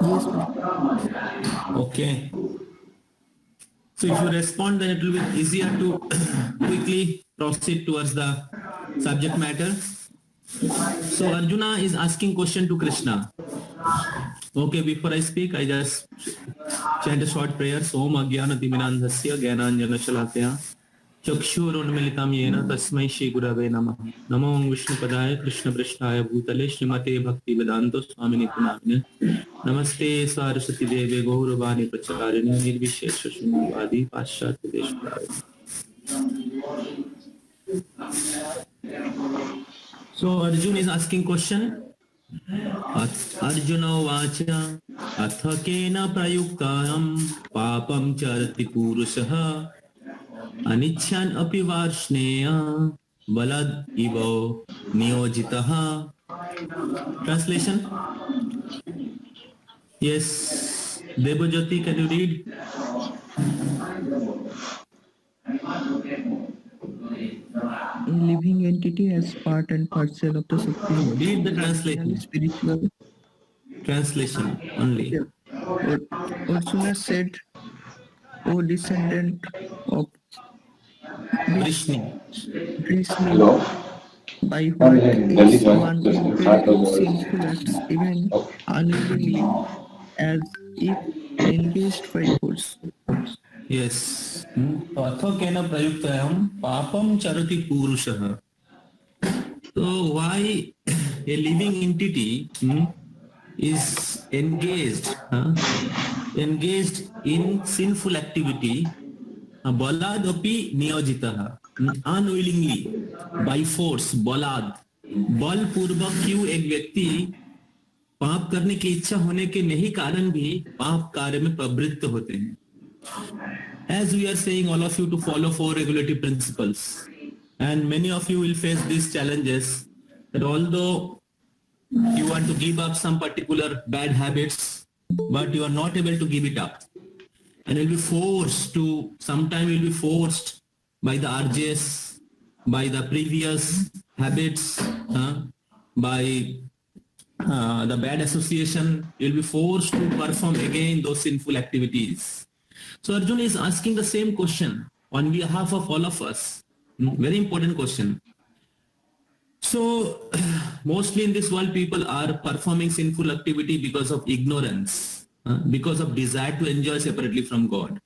Yes, Prabhu. Okay. So if you respond, then it will be easier to quickly proceed towards the subject matter. So Arjuna is asking question to Krishna. Okay, before I speak, I just chant a short prayer. Om Agyana Timinandhasya Gyananjana Shalakya Chakshurunmilitam Yena Tasmai Shri Gurave Namah. Namo Vishnu Padaya Krishna Prishtaya Bhutale Srimate Bhakti Vedanto Swamini Punamine. Namaste Saraswati Deve Gauravani Pracharini Nirvishesha Shunvadi Paschatya Deshpraya. So Arjun is asking question. Arjuna Vacha Atha Kena Prayuktam Papam Charati Purushaha Anichan Api Varshneya Balad Ivo Niyojitaha. Translation? Yes. Debojyoti, can you read? A living entity as part and parcel of the Supreme. Read the translation. Spiritual. Translation only. Yeah. Arjuna said, O descendant of Vrishni. Vishnu, by what is one impelled to sinful acts, even unwillingly, as if engaged by force? Yes. Atha kena prayuktayam papam charati purushaha. So why a living entity is engaged in sinful activity, balad api niyojitaha, unwillingly, by force, balad, बल पूर्वक क्यों एक व्यक्ति पाप करने की इच्छा होने के नहीं कारण भी पाप कार्य में प्रवृत्त होते हैं. As we are saying, all of you to follow 4 regulative principles, and many of you will face these challenges that although you want to give up some particular bad habits, but you are not able to give it up, and you'll be forced to, sometime you'll be forced by the urges, by the previous habits, by the bad association, you'll be forced to perform again those sinful activities. So Arjuna is asking the same question on behalf of all of us. Very important question. So mostly in this world, people are performing sinful activity because of ignorance, because of desire to enjoy separately from God.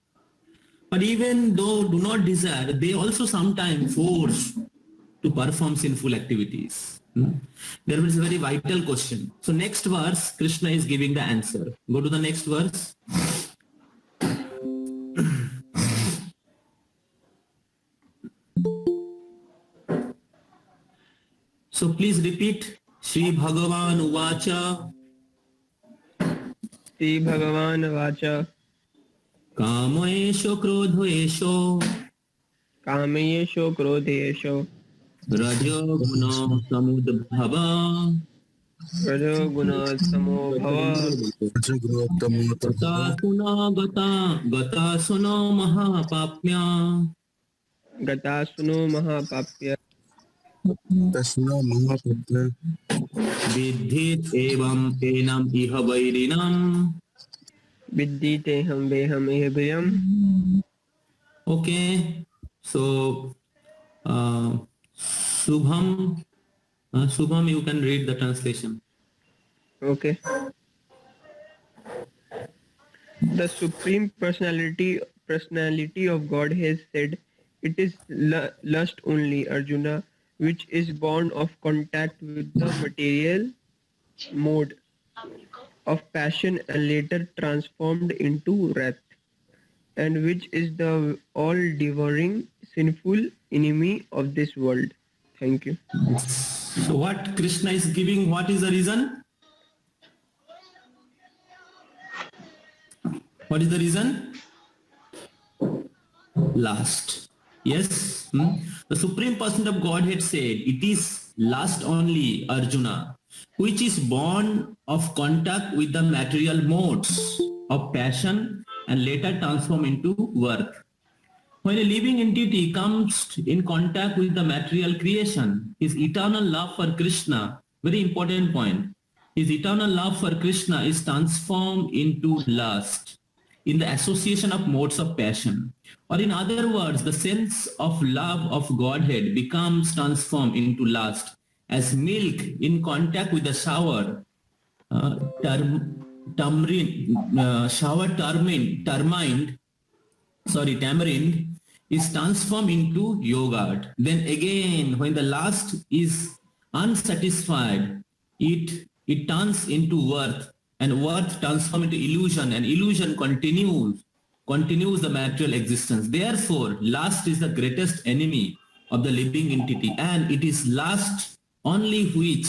But even though do not desire, they also sometimes force to perform sinful activities. There is a very vital question. So next verse, Krishna is giving the answer. Go to the next verse. So please repeat. Shri Bhagavan Uvacha. Shri Bhagavan Uvacha. Kamayesho Krodhoesho. Kamayesho Krodhesho. Rajo Guna Samudbhava. Rajo Guna Samobhava. Gata Suna Gata Suna Mahapapnya. Gata Suno Mahapapya. Vidhit evam enam iha vairinam. Viddhite ham veham ihbhyam. Okay. So Subham, you can read the translation. Okay. The Supreme Personality of God has said, it is lust only, Arjuna, which is born of contact with the material mode of passion and later transformed into wrath, and which is the all-devouring sinful enemy of this world. Thank you. So what Krishna is giving, what is the reason? What is the reason? Lust. Yes. The Supreme Person of Godhead said, it is lust only, Arjuna, which is born of contact with the material modes of passion and later transform into worth. When a living entity comes in contact with the material creation, his eternal love for Krishna, very important point, His eternal love for Krishna is transformed into lust in the association of modes of passion. Or in other words, the sense of love of Godhead becomes transformed into lust as milk in contact with the shower, tamarind is transformed into yogurt. Then again, when the lust is unsatisfied, it turns into worth, and worth transforms into illusion, and illusion continues the material existence. Therefore, lust is the greatest enemy of the living entity, and it is lust only which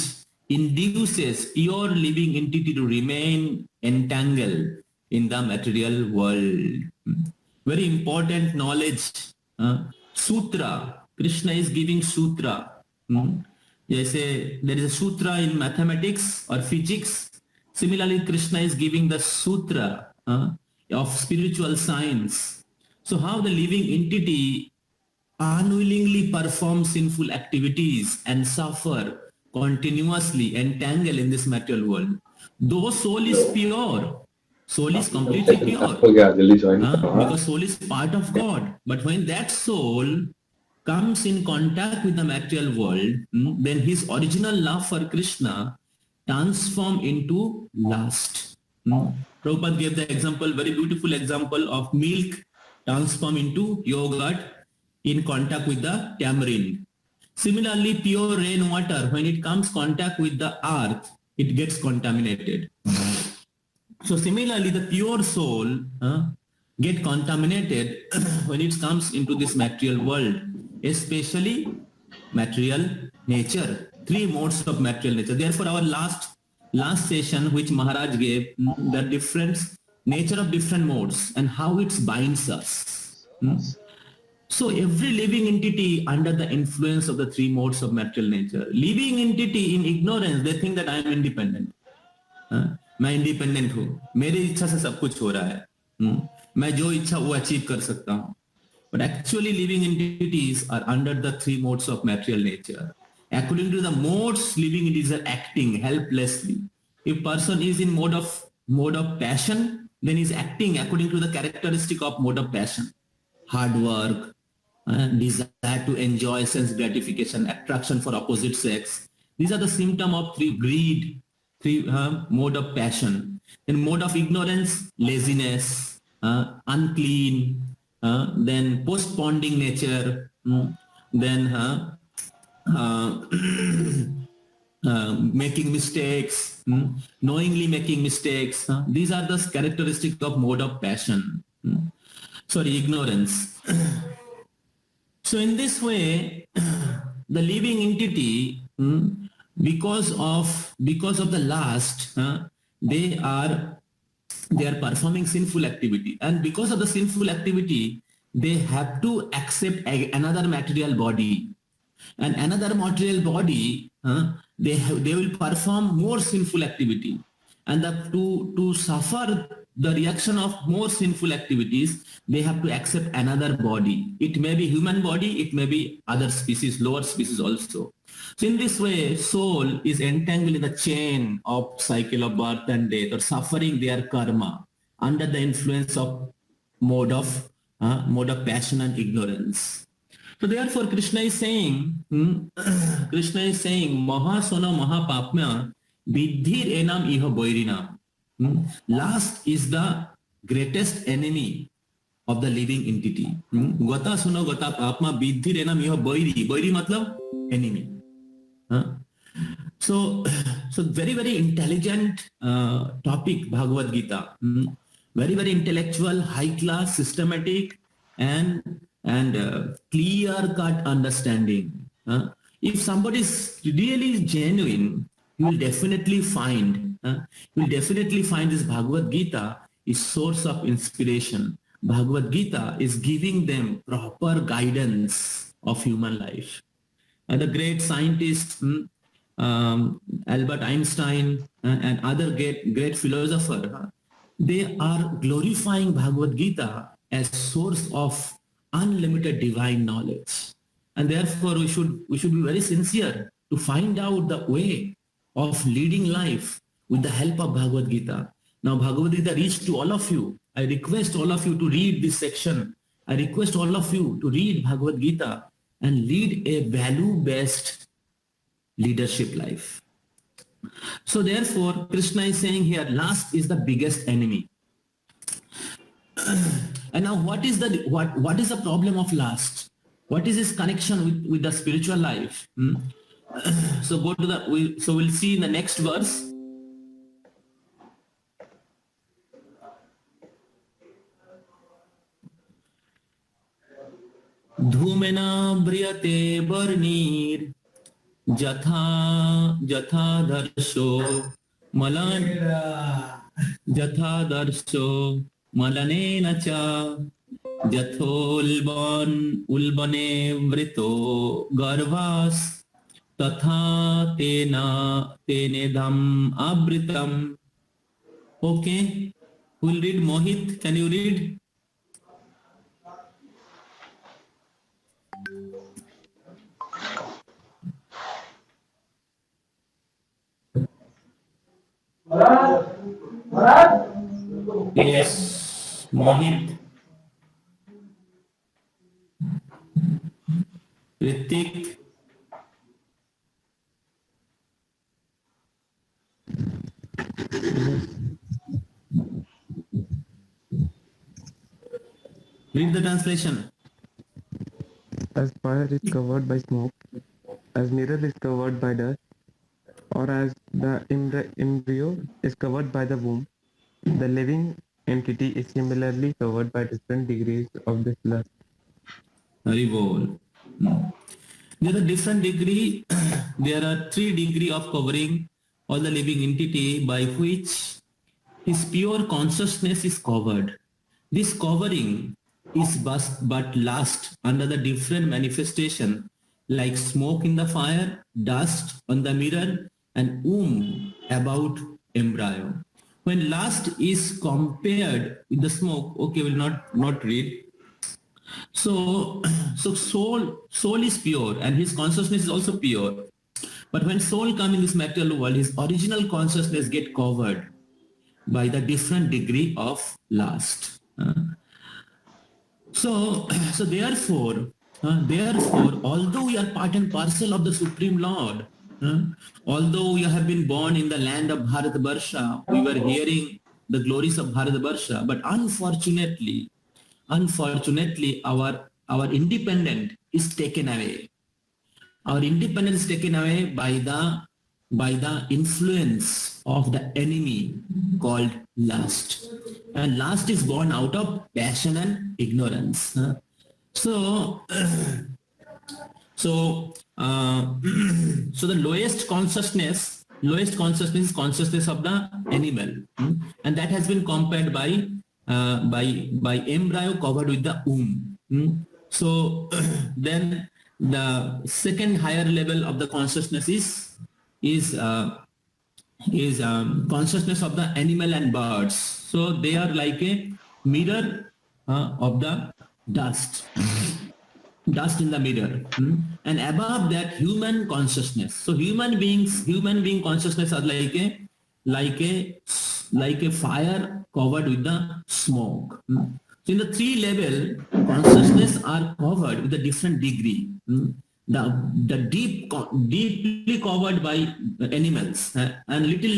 induces pure living entity to remain entangled in the material world. Very important knowledge. Sutra. Krishna is giving sutra. There is a sutra in mathematics or physics. Similarly, Krishna is giving the sutra of spiritual science. So how the living entity unwillingly performs sinful activities and suffer continuously entangled in this material world. Though soul is pure, soul is completely pure, because soul is part of God. But when that soul comes in contact with the material world, then his original love for Krishna transforms into lust. Prabhupada gave the example, very beautiful example of milk transform into yogurt in contact with the tamarind. Similarly, pure rainwater, when it comes contact with the earth, it gets contaminated. So similarly, the pure soul get contaminated when it comes into this material world, especially material nature, three modes of material nature. Therefore, our last session, which Maharaj gave, the different nature of different modes and how it binds us. So every living entity under the influence of the three modes of material nature, living entity in ignorance, they think that I am independent. मैं independent हूँ, मेरी इच्छा से सब कुछ हो रहा है, मैं जो इच्छा वो अचीव कर सकता हूँ. But actually living entities are under the three modes of material nature. According to the modes, living entities are acting helplessly. If person is in mode of passion, then he is acting according to the characteristic of mode of passion. Hard work, desire to enjoy sense gratification, attraction for opposite sex. These are the symptom of greed, mode of passion. Then mode of ignorance, laziness, unclean, then postponing nature, then making mistakes, knowingly making mistakes. These are the characteristics of mode of passion. Ignorance. So in this way, the living entity, because of the lust, they are performing sinful activity, and because of the sinful activity, they have to accept another material body, and another material body, they will perform more sinful activity, and to suffer the reaction of more sinful activities, they have to accept another body. It may be human body, it may be other species, lower species also. So in this way, soul is entangled in the chain of cycle of birth and death, or suffering their karma under the influence of mode of passion and ignorance. So therefore, Krishna is saying, Maha Sona Maha Papmya Vidhir Enam Iha Boirinam. Lust is the greatest enemy of the living entity. Gata Suno Gata Papma Vidhir Enam Iha Boiri. Boiri matlab enemy. So very, very intelligent topic, Bhagavad Gita. Very, very intellectual, high class, systematic, and clear-cut understanding. If somebody is really genuine, you will definitely find this Bhagavad Gita is source of inspiration. Bhagavad Gita is giving them proper guidance of human life. And the great scientists, Albert Einstein and other great philosophers, they are glorifying Bhagavad Gita as source of unlimited divine knowledge. And therefore we should be very sincere to find out the way of leading life with the help of Bhagavad Gita. Now Bhagavad Gita reached to all of you. I request all of you to read this section. I request all of you to read Bhagavad Gita and lead a value-based leadership life. So therefore, Krishna is saying here, lust is the biggest enemy. And now what is the problem of lust? What is its connection with the spiritual life? So we'll see in the next verse. Dhumena briyate barnir jatha darsho malanena cha jathol ulbane vrito garvas tatha tenedam abritam. Okay, who will read? Mohit, can you read? Yes, Mohit. Ritik. Read the translation. As fire is covered by smoke, as mirror is covered by dust, or as the embryo is covered by the womb, the living entity is similarly covered by different degrees of this lust. Hari Bol. There are different degree. There are 3 degrees of covering all the living entity by which his pure consciousness is covered. This covering is but lust under the different manifestation like smoke in the fire, dust on the mirror, and womb about embryo. When lust is compared with the smoke, okay, we'll not read. So soul is pure and his consciousness is also pure. But when soul comes in this material world, his original consciousness get covered by the different degree of lust. So therefore, although we are part and parcel of the Supreme Lord, although we have been born in the land of Bharatvarsha, we were hearing the glories of Bharatvarsha, but unfortunately, our independence is taken away. Our independence is taken away by the influence of the enemy called lust. And lust is born out of passion and ignorance. So the lowest consciousness is consciousness of the animal, and that has been compared by embryo covered with the womb. So then the second higher level of the consciousness is consciousness of the animal and birds. So they are like a mirror of the dust in the mirror, and above that human consciousness. So human being consciousness are like a fire covered with the smoke. So in the 3 level, consciousness are covered with a different degree. The deeply covered by animals, and little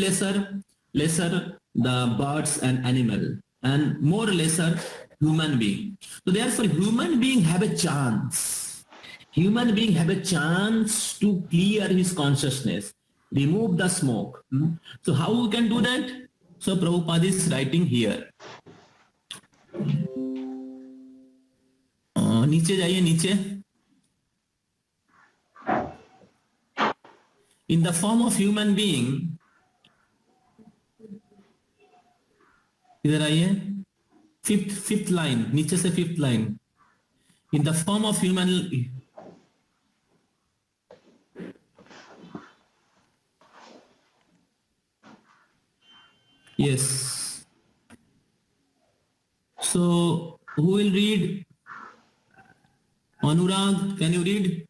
lesser the birds and animal, and more lesser human being. So therefore, human being have a chance. Human being have a chance to clear his consciousness, remove the smoke. So how we can do that? So Prabhupada is writing here. नीचे जाइए नीचे. In the form of human being, इधर आइए, fifth line, नीचे से 5th line. In the form of human, yes. So who will read? Anurag, can you read?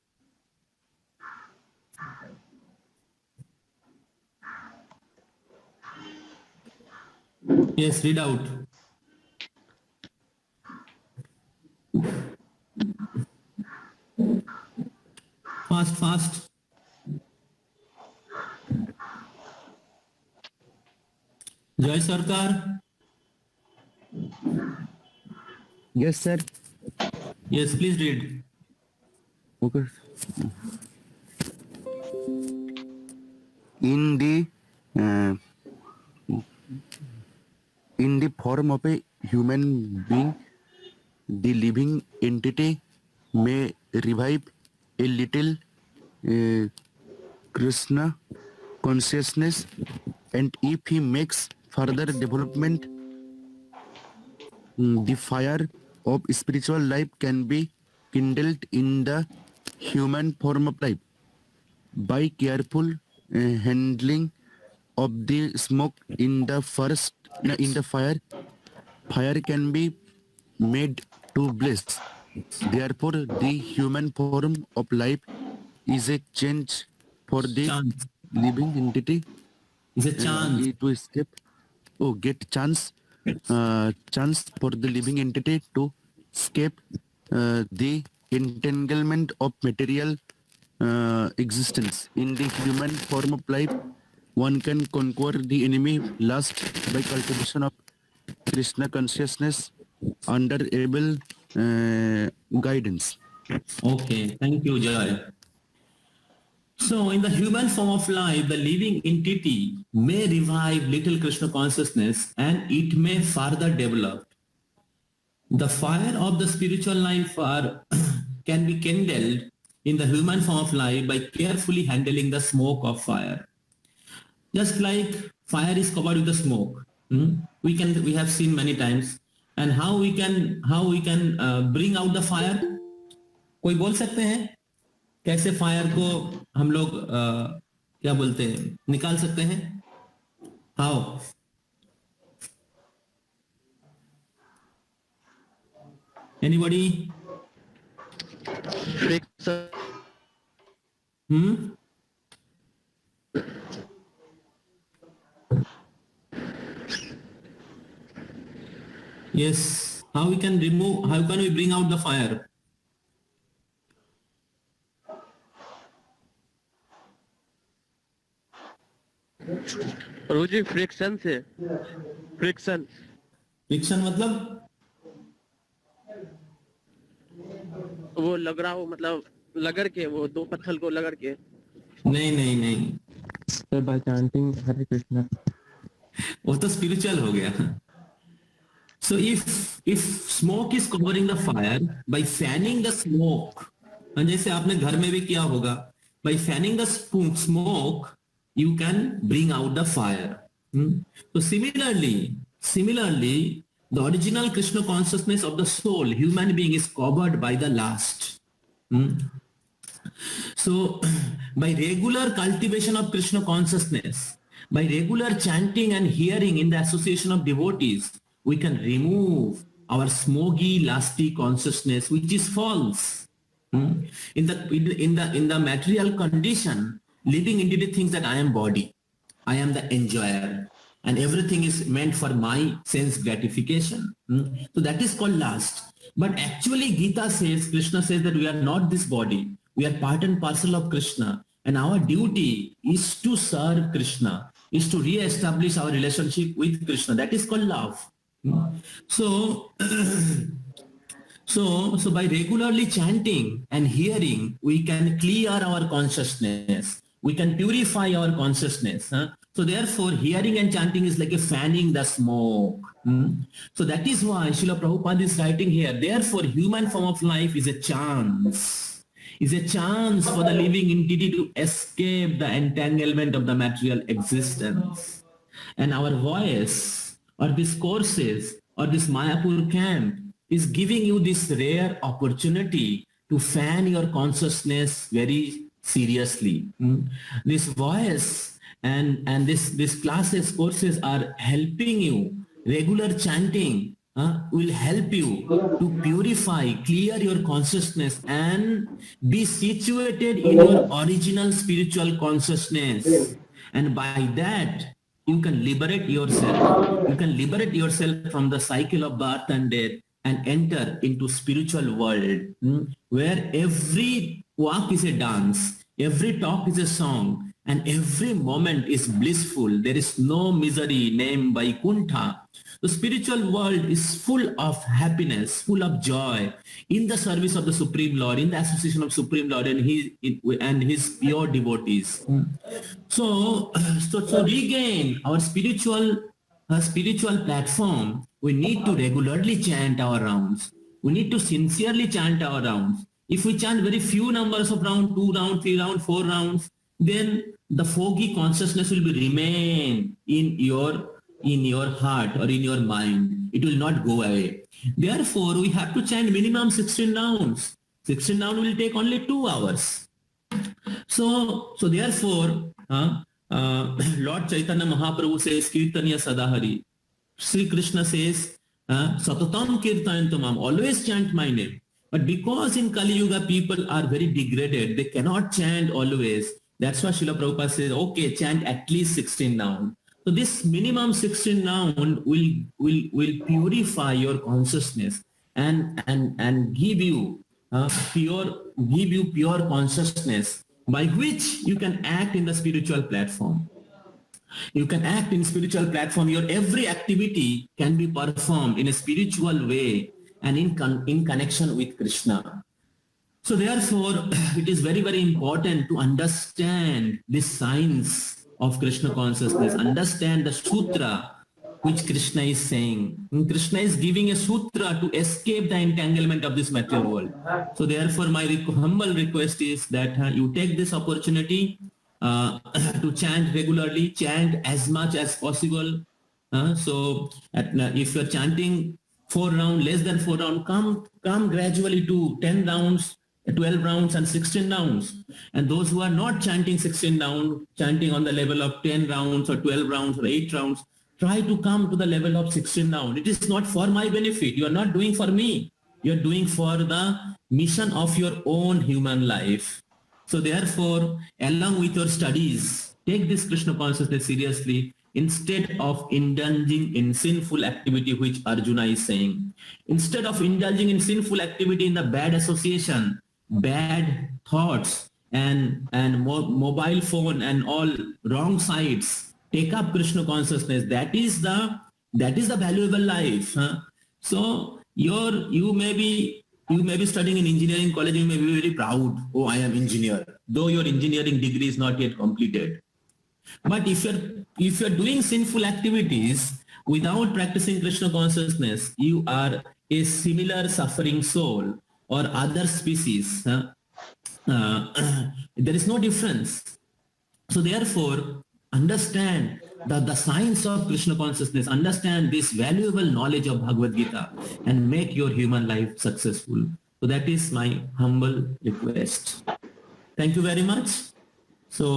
Yes, read out. Fast, fast. Jai Sarkar. Yes, sir. Yes, please read. Okay. In the uh, in the form of a human being, the living entity may revive a little Krishna consciousness, and if he makes further development, the fire of spiritual life can be kindled in the human form of life by careful handling of the smoke in the in the fire. Fire can be made to bliss. Therefore, the human form of life is a change for the Chance. living entity It's a chance. to escape. Oh, get chance for the living entity to escape the entanglement of material existence. In the human form of life, one can conquer the enemy lust by cultivation of Krishna consciousness under able guidance. Okay, thank you, Jai. So, in the human form of life, the living entity may revive little Krishna consciousness and it may further develop. The fire of the spiritual life can be kindled in the human form of life by carefully handling the smoke of fire. Just like fire is covered with the smoke, we have seen many times, and how we can bring out the fire. कोई बोल सकते हैं कैसे fire को हम लोग क्या बोलते हैं निकाल सकते हैं? How? Anybody? Yes. How can we bring out the fire? Prabhu ji friction से फ्रिक्शन फ्रिक्शन मतलब वो लग रहा हो मतलब लगड़ के वो दो पत्थर को लगड़ के नहीं Sir, by chanting Hare Krishna. वो तो स्पिरिचुअल हो गया. So if smoke is covering the fire, by fanning the smoke, जैसे आपने घर में भी किया होगा, by fanning the smoke you can bring out the fire. So similarly, the original Krishna consciousness of the soul, human being, is covered by the lust. So by regular cultivation of Krishna consciousness, by regular chanting and hearing in the association of devotees, we can remove our smoky, lusty consciousness, which is false. In the material condition, living entity thinks that I am body, I am the enjoyer, and everything is meant for my sense gratification. So that is called lust. But actually Gita says, Krishna says that we are not this body. We are part and parcel of Krishna. And our duty is to serve Krishna, is to re-establish our relationship with Krishna. That is called love. So by regularly chanting and hearing, we can clear our consciousness. We can purify our consciousness. So therefore, hearing and chanting is like a fanning the smoke. So that is why Srila Prabhupada is writing here. Therefore, human form of life is a chance. Is a chance for the living entity to escape the entanglement of the material existence. And our voice, or these courses, or this Mayapur camp, is giving you this rare opportunity to fan your consciousness very seriously. This voice and this classes, courses are helping you. Regular chanting will help you to purify, clear your consciousness and be situated in your original spiritual consciousness. And by that, you can liberate yourself. You can liberate yourself from the cycle of birth and death and enter into spiritual world, where every walk is a dance, every talk is a song, and every moment is blissful. There is no misery named by Kuntha. The spiritual world is full of happiness, full of joy in the service of the Supreme Lord, in the association of Supreme Lord and his pure devotees. So, to regain our spiritual platform, we need to regularly chant our rounds. We need to sincerely chant our rounds. If we chant very few numbers of rounds, 2 rounds, 3 rounds, 4 rounds, then the foggy consciousness will remain in your heart or in your mind. It will not go away. Therefore, we have to chant minimum 16 rounds. 16 rounds will take only 2 hours. So therefore, Lord Chaitanya Mahaprabhu says, Kirtaniya Sadahari. Sri Krishna says, Satatam Kirtayantamam, always chant my name. But because in Kali Yuga people are very degraded, they cannot chant always. That's why Srila Prabhupada says, okay, chant at least 16 rounds. So this minimum 16 round will purify your consciousness and give you pure consciousness by which you can act in the spiritual platform. You can act in spiritual platform. Your every activity can be performed in a spiritual way and in connection with Krishna. So therefore, it is very, very important to understand this science of Krishna consciousness, understand the sutra which Krishna is saying. And Krishna is giving a sutra to escape the entanglement of this material world. So therefore, my humble request is that you take this opportunity to chant regularly, chant as much as possible. If you're chanting 4 rounds, less than 4 rounds, come gradually to 10 rounds, 12 rounds and 16 rounds. And those who are not chanting 16 rounds, chanting on the level of 10 rounds or 12 rounds or 8 rounds, try to come to the level of 16 rounds. It is not for my benefit. You are not doing for me. You are doing for the mission of your own human life. So therefore, along with your studies, take this Krishna consciousness seriously instead of indulging in sinful activity, which Arjuna is saying. Instead of indulging in sinful activity in the bad association, bad thoughts and mobile phone and all wrong sides, take up Krishna consciousness. That is the valuable life. So you may be studying in engineering college, you may be very proud, oh, I am engineer, though your engineering degree is not yet completed. But if you're doing sinful activities without practicing Krishna consciousness, you are a similar suffering soul or other species. There is no difference. So therefore, understand the science of Krishna consciousness, understand this valuable knowledge of Bhagavad Gita and make your human life successful. So that is my humble request. Thank you very much. So